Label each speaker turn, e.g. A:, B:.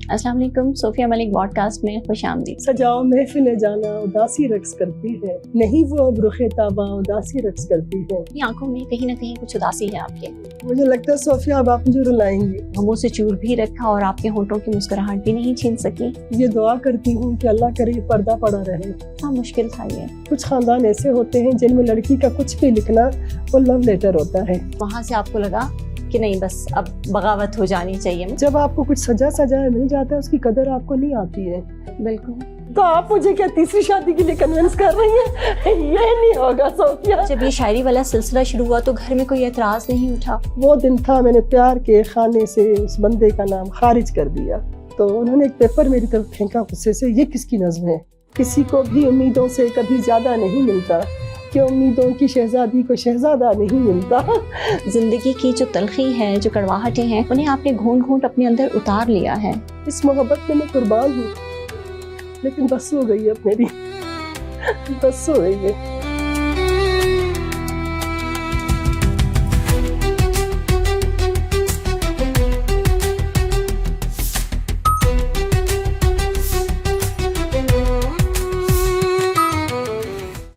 A: अस्सलाम वालेकुम, Sophia Malik podcast में खुशामदीद।
B: सजाओ महफिल जाना उदासी रक्स करती है, नहीं वो अब रुखे ताबा उदासी रक्स करती है।
A: अपनी आंखों में कहीं ना कहीं कुछ उदासी है आपके।
B: मुझे लगता है सोफिया अब आप मुझे रुलाएंगी।
A: हमों से चूर भी रखा और आपके होंठों की मुस्कुराहट भी नहीं छीन सकी।
B: ये दुआ करती हूँ कि अल्लाह करे पर्दा पड़ा रहे।
A: क्या मुश्किल था ये।
B: कुछ खानदान ऐसे होते हैं जिनमें लड़की का कुछ भी लिखना वो लव लेटर होता है।
A: वहाँ से आपको लगा कि नहीं, बस अब बगावत हो जानी चाहिए।
B: जब आपको कुछ सजाया मिल जाता है उसकी कदर आपको नहीं आती है।
A: बिल्कुल।
B: तो आप मुझे क्या तीसरी शादी के लिए कन्विंस कर रही हैं? ये नहीं होगा सोफिया।
A: जब ये शायरी वाला सिलसिला शुरू हुआ तो घर में कोई एतराज नहीं उठा।
B: वो दिन था मैंने प्यार के खाने से उस बंदे का नाम खारिज कर दिया। तो उन्होंने एक पेपर मेरी तरफ फेंका गुस्से से, ये किसकी नज़्म है? किसी को भी उम्मीदों से कभी ज्यादा नहीं मिलता कि उम्मीदों की शहजादी को शहजादा नहीं मिलता।
A: जिंदगी की जो तलखी है, जो कड़वाहटें हैं, उन्हें आपने घूंट घूंट अपने अंदर उतार लिया है।
B: इस मोहब्बत में मैं कुर्बान हूँ, लेकिन बस हो गई है मेरी, बस हो गई है।